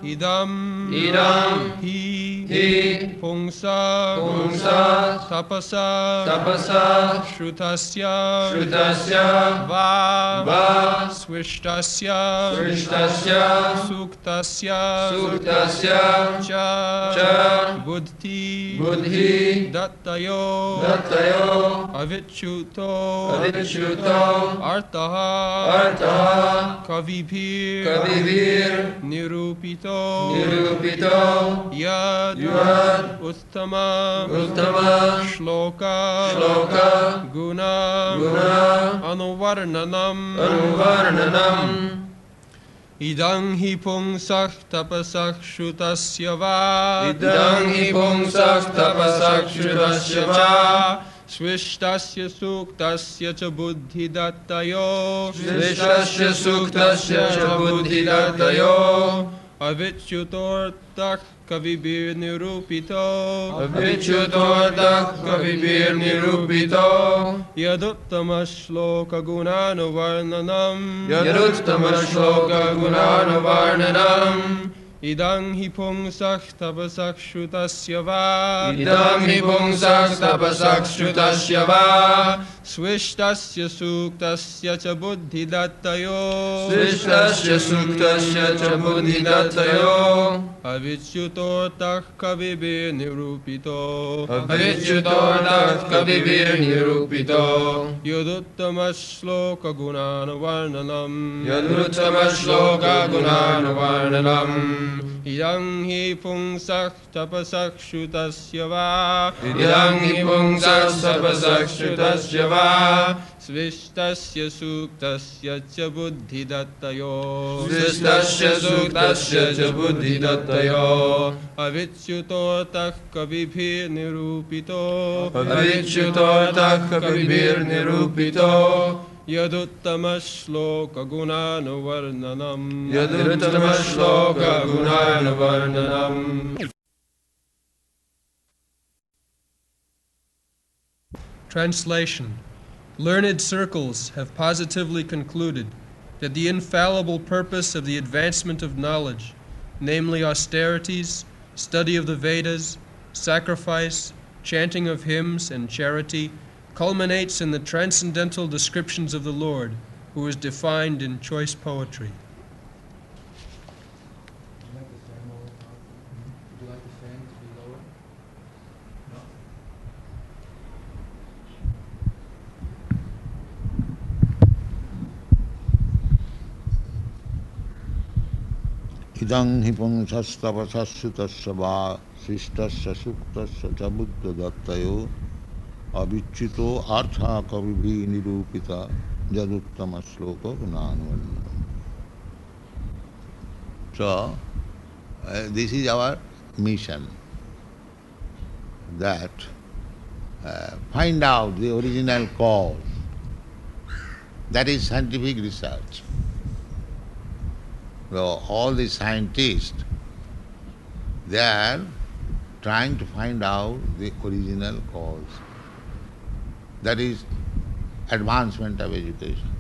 idam hi pungsa tapasa shrutasya va swishtasya suktasya cha buddhi dattayo avichyuto artaha kavibhir nirupito yad uttama shloka guna anuvarnanam idang hi pungsah tapasah shrutasya va swishtasya suktasya cha buddhi dattayo avichyutortah kavibhir nirupito yaduttama shloka gunanavarnanam idang hi pungsah tapasah shrutasya va swishtasya suktasya cha buddhi dattayo avichyutortah kavibhir nirupito yaduttama shloka gunanavarnanam idang hi pungsah tapasah shrutasya va svishtasya suktasya cha buddhi dattayo avichyutortah kavibhir nirupito yaduttama shloka gunanavarnanam. Translation. Learned circles have positively concluded that the infallible purpose of the advancement of knowledge, namely austerities, study of the Vedas, sacrifice, chanting of hymns, and charity, culminates in the transcendental descriptions of the Lord, who is defined in choice poetry. Idang hi pungsastapasassutasya va sishtasya suktasya cha buddha dattayo avichyuto artha kavibhi nirupita jaduttama shloka gunanavarnanam. So, this is our mission, that find out the original cause. That is scientific research. So all the scientists, they are trying to find out the original cause. That is advancement of education.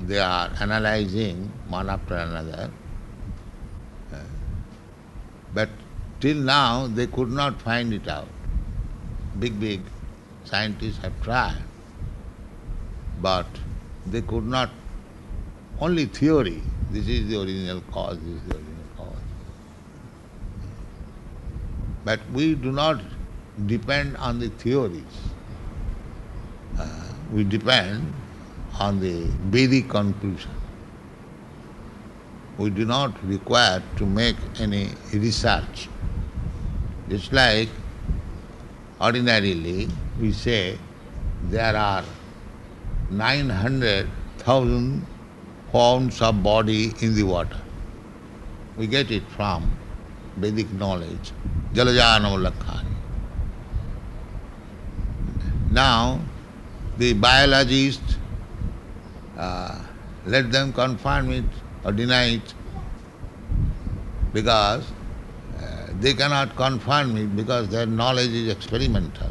They are analyzing one after another, but till now they could not find it out. Big scientists have tried, but they could not. Only theory, this is the original cause, this is the original cause. But we do not depend on the theories. We depend on the Vedic conclusion. We do not require to make any research. Just like ordinarily we say there are 900,000 forms of body in the water. We get it from Vedic knowledge, Jalajanam Lakhani. Now, the biologists, let them confirm it or deny it, because they cannot confirm it because their knowledge is experimental.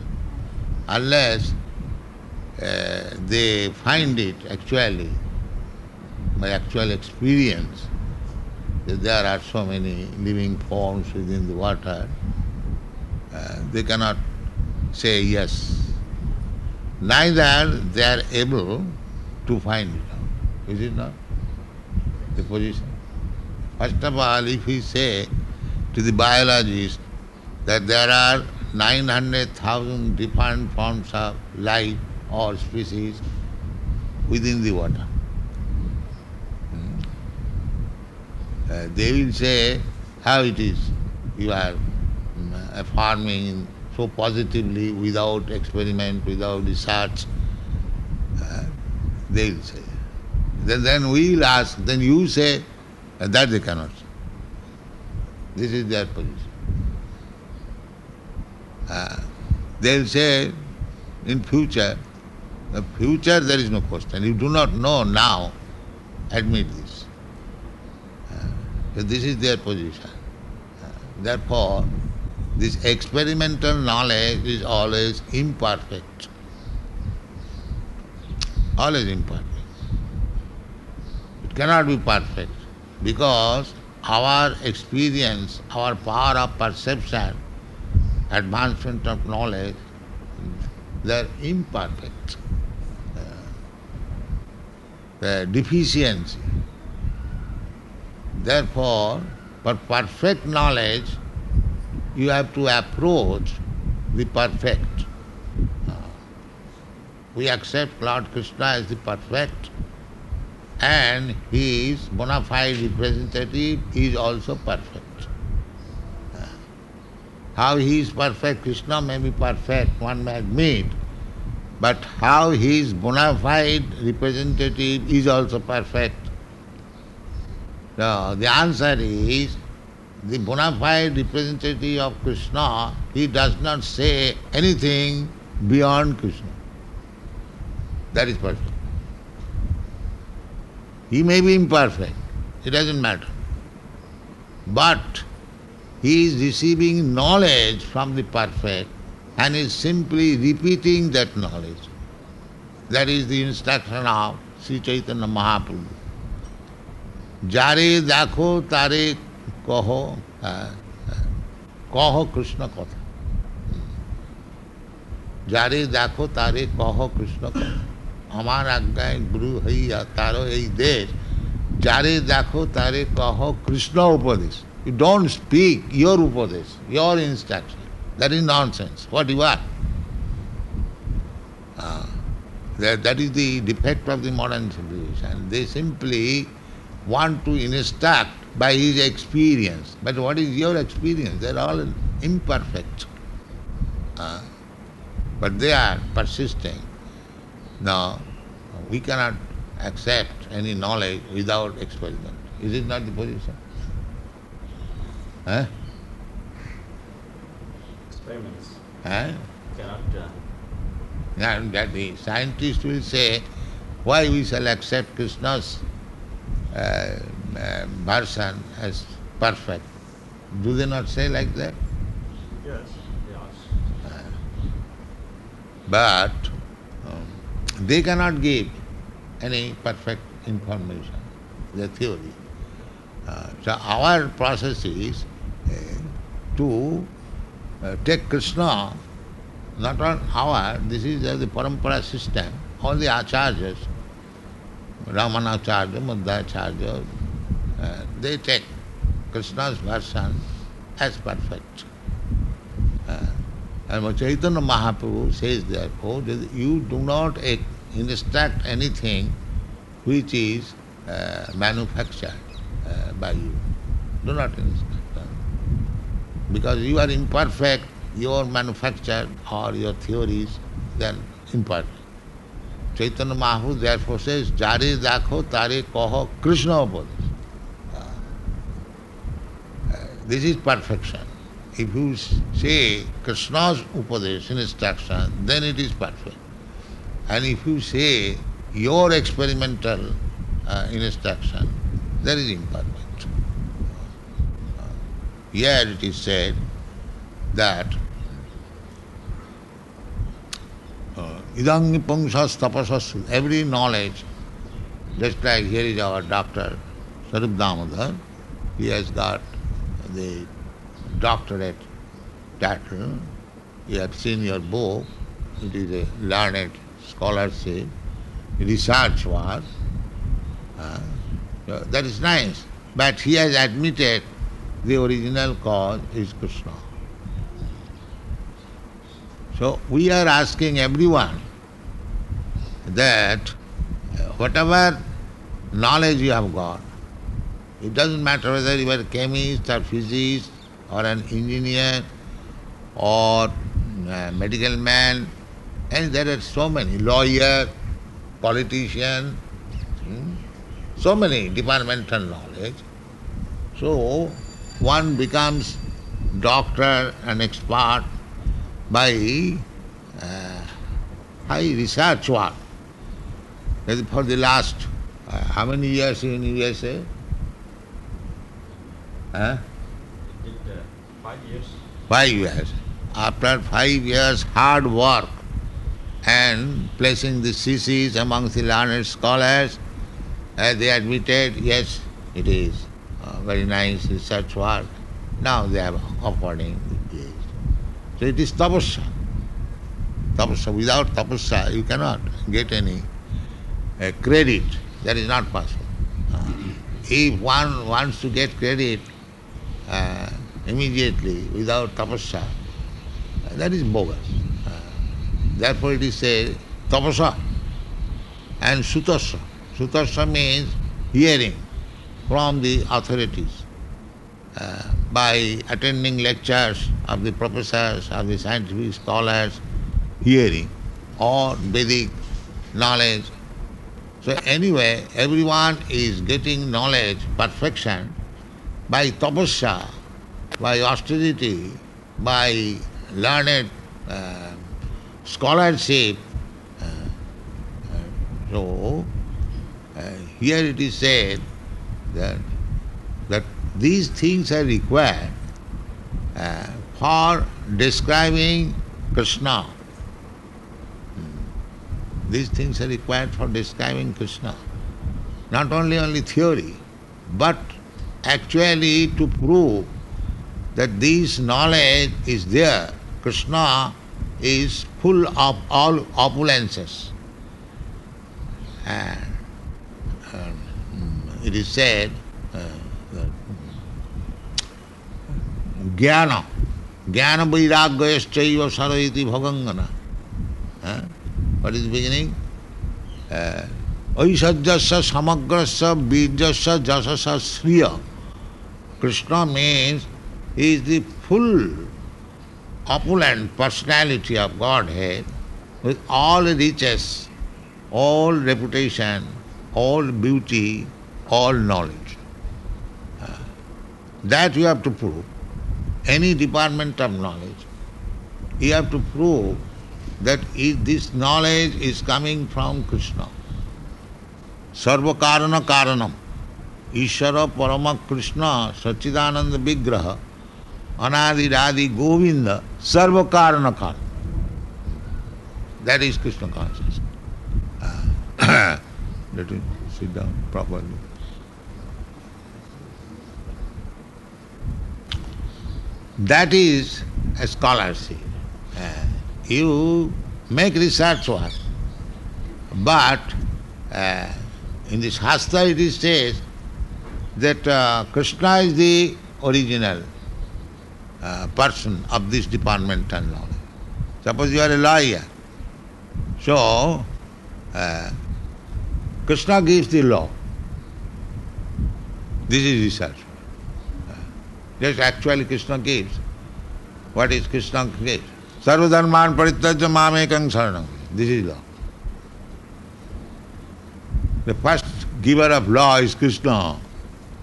Unless they find it actually by actual experience that there are so many living forms within the water, they cannot say yes. Neither they are able to find it out. Is it not? The position. First of all, if we say to the biologist that there are 900,000 different forms of life or species within the water, they will say how it is. You are farming so positively without experiment, without research. They will say. Then we will ask, then you say, that they cannot say. This is their position. They will say, in future, the future there is no question. You do not know now, admit this. So this is their position. Therefore, this experimental knowledge is always imperfect. Always imperfect. It cannot be perfect because our experience, our power of perception, advancement of knowledge, they are imperfect. The deficiency. Therefore, for perfect knowledge, you have to approach the perfect. We accept Lord Krishna as the perfect, and his bona fide representative is also perfect. How he is perfect, Krishna may be perfect, one may admit, but how his bona fide representative is also perfect. No, the answer is, the bona fide representative of Krishna, he does not say anything beyond Krishna. That is perfect. He may be imperfect, it doesn't matter. But he is receiving knowledge from the perfect and is simply repeating that knowledge. That is the instruction of Sri Chaitanya Mahaprabhu. Jare dakho tare kaho, kaho Krishna katha. Jare dakho tare kaho Krishna katha. আমার আজ্ঞায় গুরু হইয়া তারো এই দেশ যারে দেখো তারে কহ কৃষ্ণ উপদেশ. You don't speak your upadesh, your instruction. That is nonsense. What you are? That is the defect of the modern civilization. They simply want to instruct by his experience. But what is your experience? They are all imperfect. But they are persisting. No, we cannot accept any knowledge without experiment. Is it not the position? Experiments cannot. And that the scientists will say, why we shall accept Krishna's version as perfect? Do they not say like that? Yes. But they cannot give any perfect information, the theory. So our process is to take Krishna, not on our, this is the parampara system, all the acharyas, Ramanacharya, Madhacharya, they take Krishna's version as perfect. And Chaitanya Mahaprabhu says therefore that you do not instruct anything which is manufactured by you. Do not instruct them. Because you are imperfect, your manufacture or your theories, then imperfect. Chaitanya Mahaprabhu therefore says, Jare dakho tare kaho Krishna upadesh. This is perfection. If you say Krishna's upadesh, instruction, then it is perfect. And if you say your experimental instruction, that is imperfect. Here it is said that idang nipungsas tapasas, every knowledge Just like here is our doctor, Sarup Damodar. He has got the doctorate title. You have seen your book. It is a learned scholarship, research work. So that is nice. But he has admitted the original cause is Krishna. So we are asking everyone that whatever knowledge you have got, it doesn't matter whether you are a chemist or physicist or an engineer or a medical man, and there are so many, lawyer, politician, so many departmental knowledge. So one becomes doctor and expert by high research work. That is for the last, how many years in USA? Did 5 years. 5 years. After 5 years hard work and placing the thesis amongst the learned scholars, they admitted, yes, it is very nice research work. Now they are offering the PhD. So it is tapasya. Tapasya. Without tapasya, you cannot get any credit. That is not possible. If one wants to get credit immediately without tapasya, that is bogus. Therefore it is said tapasya and sutasya. Sutasya means hearing from the authorities. By attending lectures of the professors, of the scientific scholars, hearing, or Vedic knowledge. So anyway, everyone is getting knowledge, perfection, by tapasya, by austerity, by learned scholarship. So here it is said that these things are required for describing Krishna. These things are required for describing Krishna. Not only theory, but actually to prove that this knowledge is there. Krishna is full of all opulences. And it is said Jnana vairagyayascha sarayati bhavangana. What is the beginning? Aishajyasya samagrasya birjasya jasasya sriya. Krishna means he is the full opulent personality of Godhead with all riches, all reputation, all beauty, all knowledge. That you have to prove. Any department of knowledge, you have to prove that this knowledge is coming from Krishna. Sarva karana karanam. Ishara parama Krishna Sachidananda Vigraha Anadi Radhi Govinda Sarva karana karanam. That is Krishna consciousness. Let me sit down properly. That is a scholarship. You make research work, but in this Shastra it is said that Krishna is the original person of this departmental knowledge. Suppose you are a lawyer, so Krishna gives the law. This is research. Just actually Krishna gives. What is Krishna gives? Sarva dharman parityajya mamekam saranam. This is law. The first giver of law is Krishna,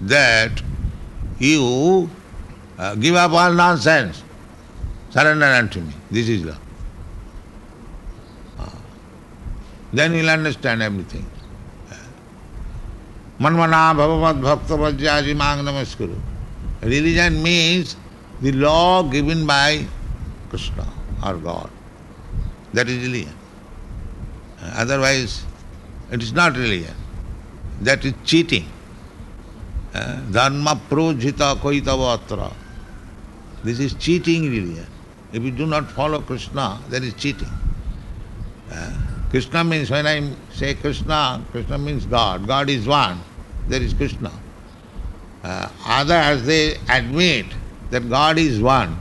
that you give up all nonsense, surrender unto me. This is law. Then you'll understand everything. Manmana bhavavat bhakta vajyaji mang namaskuru. Religion means the law given by Krishna or God. That is religion. Otherwise, it is not religion. that is cheating. Dharma projita kaitavatra. This is cheating religion. If you do not follow Krishna, that is cheating. Krishna means, when I say Krishna, Krishna means God. God is one. There is Krishna. Others, they admit that God is one,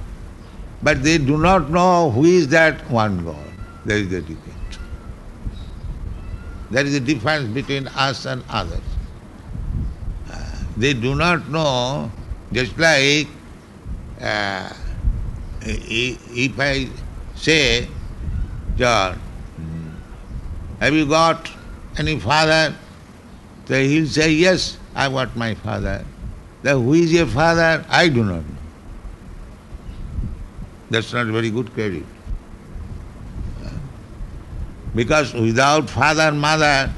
but they do not know who is that one God. There is the difference. There is a difference between us and others. They do not know, just like if I say, John, have you got any father? So he'll say, yes, I've got my father. Then who is your father? I do not know. That's not very good credit. Because without father and mother,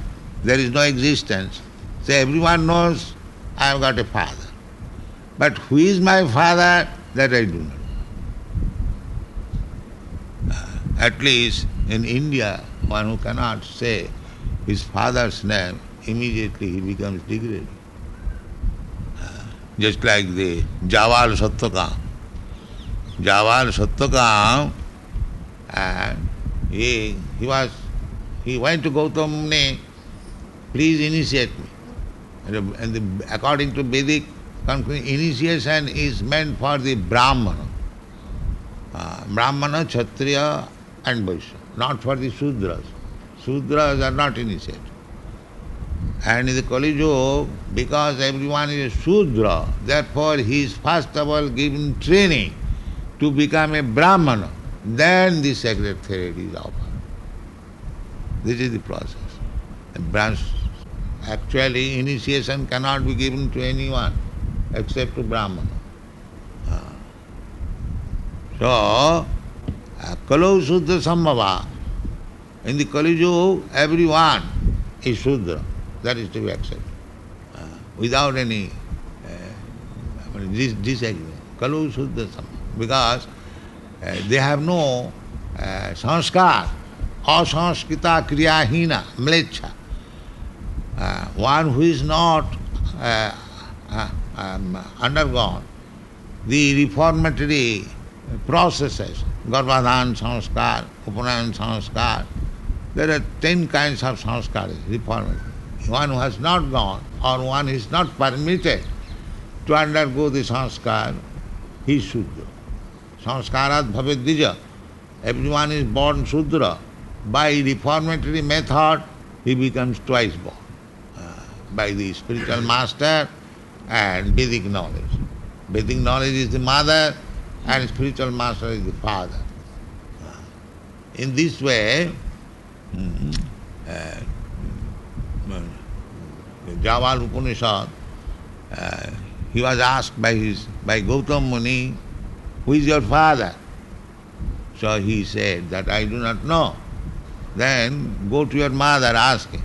there is no existence. So everyone knows I've got a father. But who is my father? That I do not know. At least in India, one who cannot say his father's name, immediately he becomes degraded. Just like the Jawal Satyakam. Jawal Satyakam, he went to Gautam Muni, please initiate me. And according to Vedic conclusion, initiation is meant for the Brahmana. Brahmana, Kshatriya and Vaishya, not for the Sudras. Sudras are not initiated. And in the Kali Yuga, because everyone is a Sudra, therefore he is first of all given training to become a Brahmana. Then the sacred theory is offered. This is the process. Actually, initiation cannot be given to anyone except to Brahmana. So, Kalau Sudra Sambhava, in the Kali Yuga, everyone is Sudra. That is to be accepted. Without any disagreement. Kalau Sudra Sambhava. Because they have no sanskar, asanskita kriyahina, mlecha. One who is not undergone the reformatory processes, Garbhadhan sanskar, Upanayan sanskar, there are 10 kinds of sanskaras, reformatory. One who has not gone or one who is not permitted to undergo the sanskar, he is Shudra. Sanskarat bhavet dvija. Everyone is born Shudra. By reformatory method, he becomes twice born. By the spiritual master and Vedic knowledge. Vedic knowledge is the mother and spiritual master is the father. In this way, Jawal Upanishad, he was asked by Gautam Muni, who is your father? So he said that I do not know. Then go to your mother, ask him.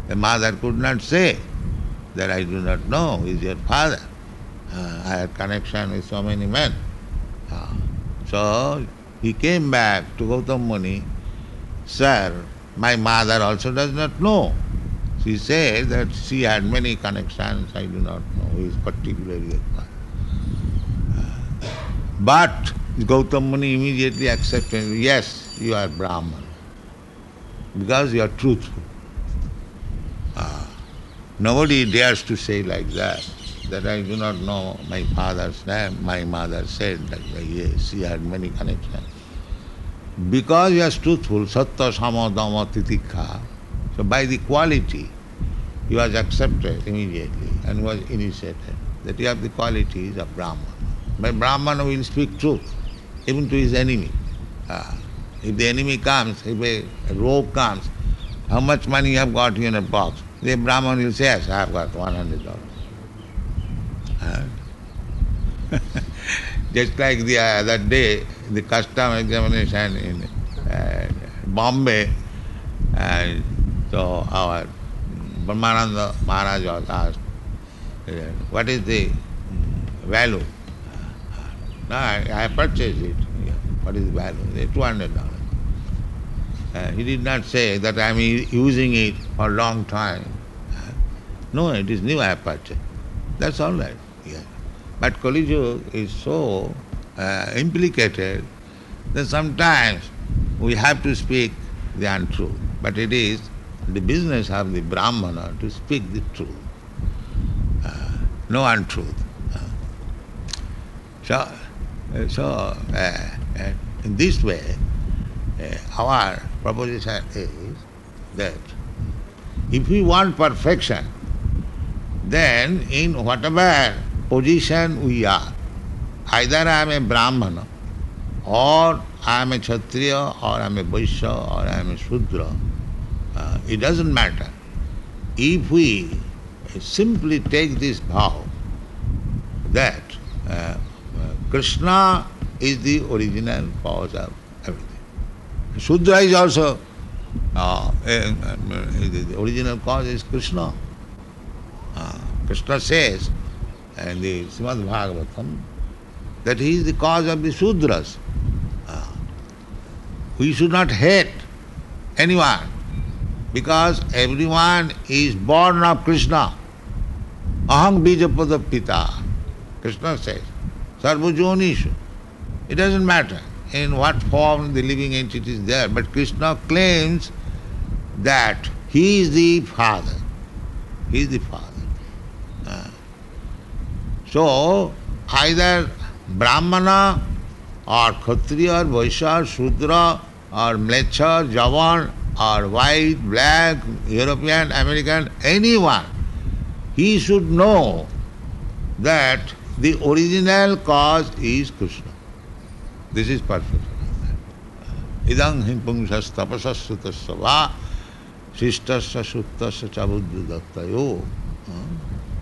The mother could not say that I do not know who is your father. I had connection with so many men. So he came back to Gautam Muni, sir, my mother also does not know. She said that she had many connections, I do not know who is particularly your father. But Gautam Muni immediately accepted, yes, you are Brahman, because you are truthful. Nobody dares to say like that I do not know my father's name. My mother said that, yes, she had many connections. Because you are truthful, sattva, sama, dhamma, titikha, so by the quality, he was accepted immediately and was initiated. That you have the qualities of Brahman. But Brahman will speak truth, even to his enemy. If the enemy comes, if a rogue comes, how much money you have got in a box? The Brahman will say, yes, I have got $100. Just like the other day, the custom examination in Bombay, so our Brahmananda Maharaj was asked, what is the value? No, I purchased it. What is the value? $200. He did not say that I am using it for a long time. No, it is new aperture. That's all right. Yeah. But Kali Yuga is so implicated that sometimes we have to speak the untruth. But it is the business of the Brahmana to speak the truth, no untruth. So in this way, our proposition is that if we want perfection, then in whatever position we are, either I am a Brahmana, or I am a Kshatriya, or I am a Vaishya, or I am a Shudra, it doesn't matter. If we simply take this vow that Krishna is the original cause of everything. Shudra is also, the original cause is Krishna. Krishna says in the Srimad Bhagavatam that he is the cause of the Shudras. We should not hate anyone because everyone is born of Krishna. Aham bijapada pita. Krishna says, sarvajonishu. It doesn't matter in what form the living entity is there, but Krishna claims that he is the father. He is the father. So, either Brahmana or Kshatriya or Vaishya or Shudra or Mlecha, Javan or white, black, European, American, anyone, he should know that the original cause is Krishna. This is perfect. Idang himpungsas tapasas sutasya va shishtasya suttasya chabuddhadattayo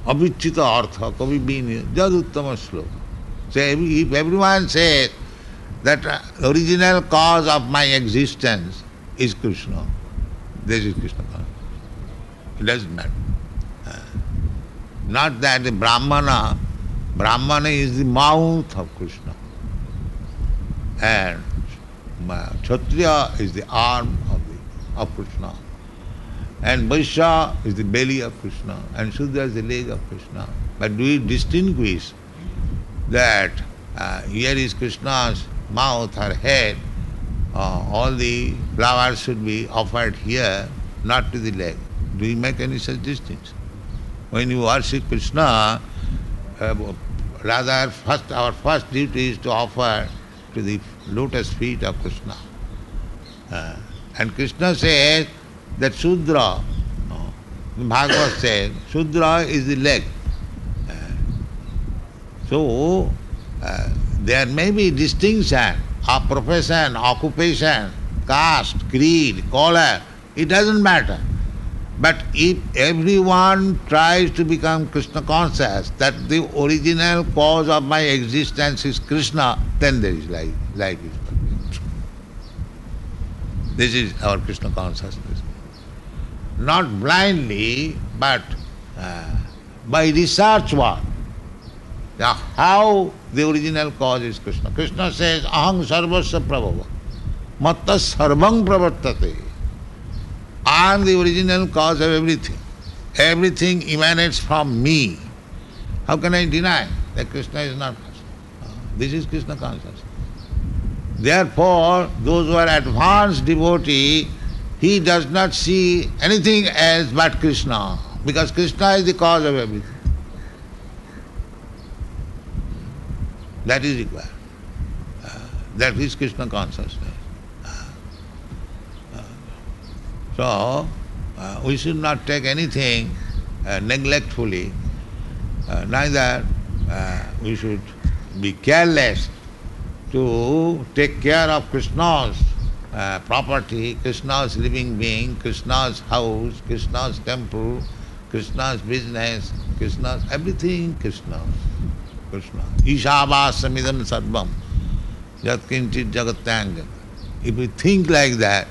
avichita artha kavi bini jaduttama sloka. So if everyone says that the original cause of my existence is Krishna, this is Krishna consciousness. It doesn't matter. Not that the Brahmana is the mouth of Krishna, and Kshatriya is the arm of Krishna, and Vaishya is the belly of Krishna, and Shudra is the leg of Krishna. But do we distinguish that here is Krishna's mouth or head, all the flowers should be offered here, not to the leg? Do we make any such distinction? When you worship Krishna, rather our first duty is to offer to the lotus feet of Krishna. And Krishna says that Shudra, Bhagavad says, Shudra is the leg. So, there may be distinction of profession, occupation, caste, creed, color, it doesn't matter. But if everyone tries to become Krishna conscious, that the original cause of my existence is Krishna, then there is life. Life is perfect. This is our Krishna consciousness. Not blindly, but by research work. Now, how the original cause is Krishna. Krishna says, aham sarvasya prabhava, matta sarvam pravartate. I am the original cause of everything. Everything emanates from me. How can I deny that Krishna is not Krishna? This is Krishna consciousness. Therefore, those who are advanced devotee, he does not see anything else but Krishna, because Krishna is the cause of everything. That is required. That is Krishna consciousness. So, we should not take anything neglectfully, neither we should be careless to take care of Krishna's property, Krishna's living being, Krishna's house, Krishna's temple, Krishna's business, Krishna's everything Krishna. Krishna. Ishavāsamidam sarvam yat kinchit jagatyanga. If we think like that,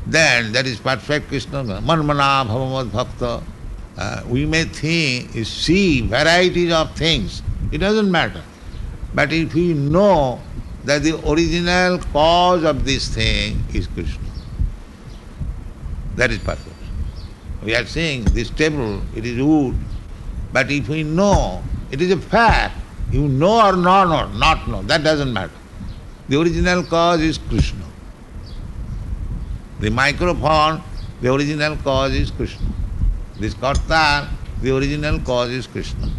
then that is perfect Krishna. Manmana bhavamad bhakta. We may think, see varieties of things. It doesn't matter. But if we know that the original cause of this thing is Krishna, that is perfect. We are saying this table, it is wood, but if we know it is a fact, you know or not know, that doesn't matter. The original cause is Krishna. The microphone, the original cause is Krishna. This karta, the original cause is Krishna.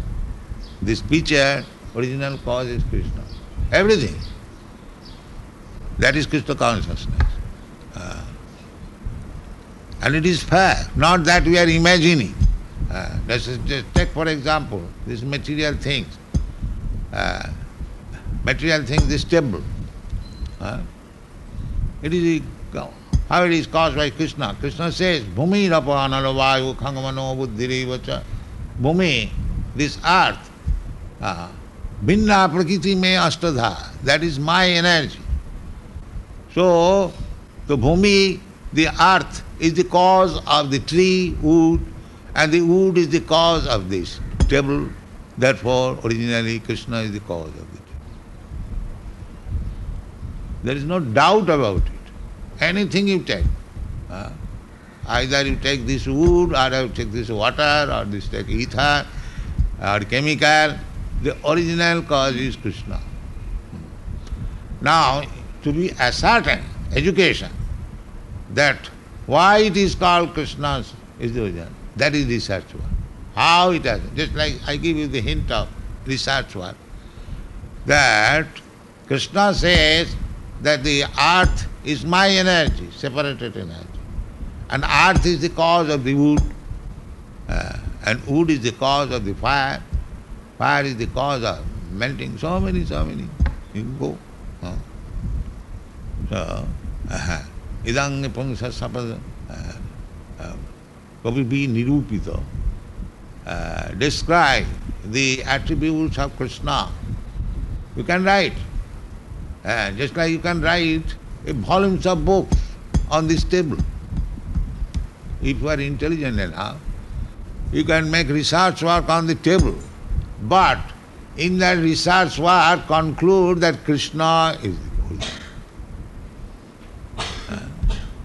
This pitcher, original cause is Krishna. Everything. That is Krishna consciousness. And it is fair, not that we are imagining. Just take for example, these material things. This table. It is how it is caused by Krishna. Krishna says, Bhumi rapa analavayu khangamano buddhirivacha. Bhumi, this earth, binna prakriti me ashtadha, that is my energy. So, the Bhumi, the earth, is the cause of the tree, wood, and the wood is the cause of this table. Therefore, originally Krishna is the cause of the table. There is no doubt about it. Anything you take, either you take this wood, or you take this water, or this take ether, or chemical, the original cause is Krishna. Now, to be ascertained, education, that why it is called Krishna is the origin. That is research work. How it has, just like I give you the hint of research work, that Krishna says that the earth is my energy, separated energy. And earth is the cause of the wood, and wood is the cause of the fire, fire is the cause of melting, so many. You go. So, idang pungsa sapada kavi be nirupita, describe the attributes of Krishna. You can write, just like you can write volumes of books on this table. If you are intelligent enough, you can make research work on the table. But in that research work, conclude that Krishna is the origin.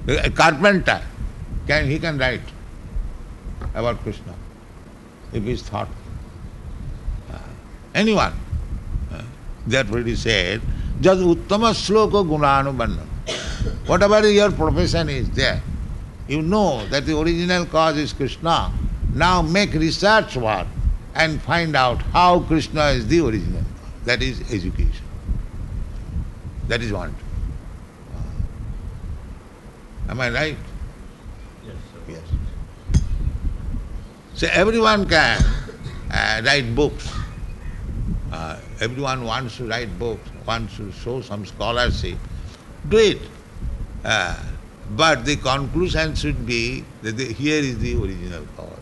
A carpenter, he can write about Krishna if he is thought. Anyone. Therefore it is said, Jad uttama sloka gunanubannam. Whatever your profession is there, you know that the original cause is Krishna. Now make research work and find out how Krishna is the original cause. That is education. That is one. Am I right? Yes, sir. Yes. So everyone can write books. Everyone wants to write books, wants to show some scholarship. Do it. But the conclusion should be that here is the original cause.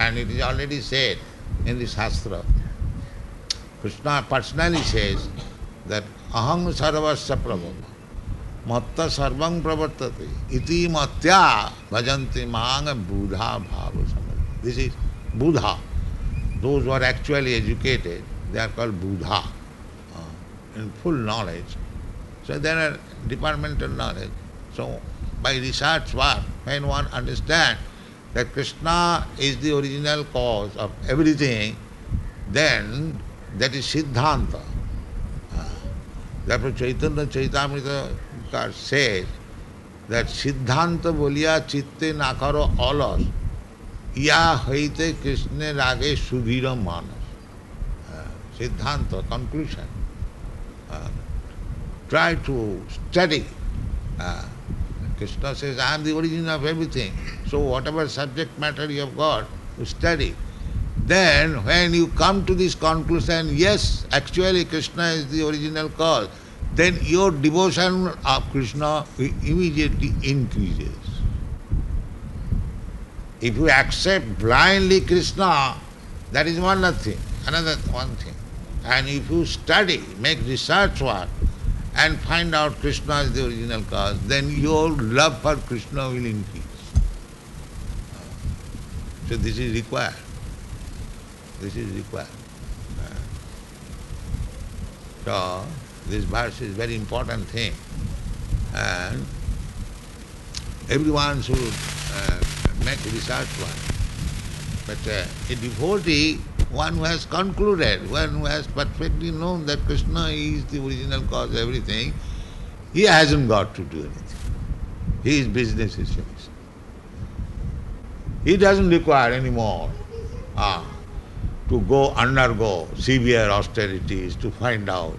And it is already said in the Shastra. Krishna personally says that aham sarvasya prabhava matta sarvam pravartate iti matya bhajanti manga buddha bhava samadhi. This is Buddha. Those who are actually educated, they are called Buddha, in full knowledge. So there are departmental knowledge. So by research work, when one understands that Krishna is the original cause of everything, then that is Siddhanta. Therefore Chaitanya Chaitamrita says that Siddhanta bolia chitte nakaro alas, ya haite Krishna rage sudhira manas. Siddhanta, conclusion. Try to study. Krishna says, I am the origin of everything. So whatever subject matter you have got, you study. Then when you come to this conclusion, yes, actually Krishna is the original cause, then your devotion of Krishna immediately increases. If you accept blindly Krishna, that is one thing, another one thing. And if you study, make research work, and find out Krishna is the original cause, then your love for Krishna will increase. So this is required. This is required. So this verse is very important thing, and everyone should make research work. But a devotee, one who has concluded, one who has perfectly known that Krishna is the original cause of everything, he hasn't got to do anything. His business is finished. He doesn't require any more to undergo severe austerities to find out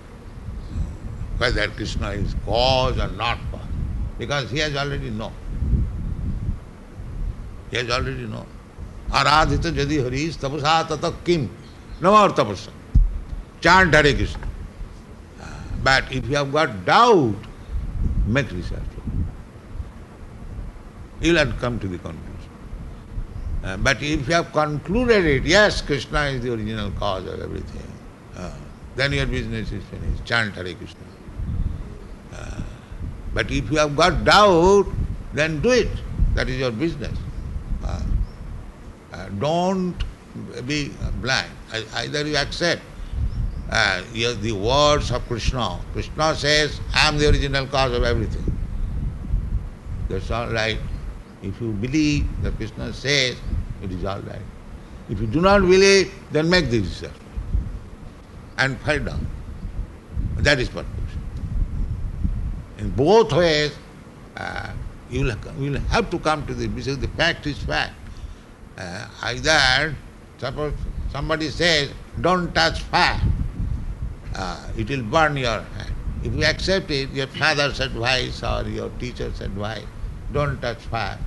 whether Krishna is cause or not cause. Because he has already known. He has already known. Aradhita jadi haris tapasa tata kim. No more tapasa. Chant Hare Krishna. But if you have got doubt, make research. You will have to come to the conclusion. But if you have concluded it, yes, Krishna is the original cause of everything, then your business is finished. Chant Hare Krishna. But if you have got doubt, then do it. That is your business. Don't be blind. Either you accept the words of Krishna. Krishna says, I am the original cause of everything. That's all right. If you believe that Krishna says, it is all right. If you do not believe, then make the research and fight down. That is perfection. In both ways, you will have to come to this, because the fact is fact. Either, suppose somebody says, don't touch fire, it will burn your hand. If you accept it, your father's advice or your teacher's advice, don't touch fire,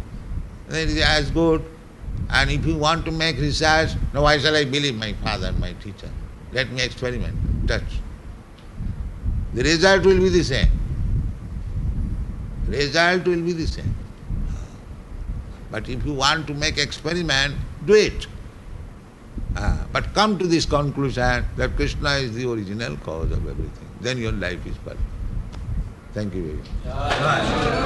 then it is as good. And if you want to make research, no, why shall I believe my father, my teacher? Let me experiment, touch. The result will be the same. Result will be the same. But if you want to make experiment, do it. But come to this conclusion that Krishna is the original cause of everything. Then your life is perfect. Thank you very much.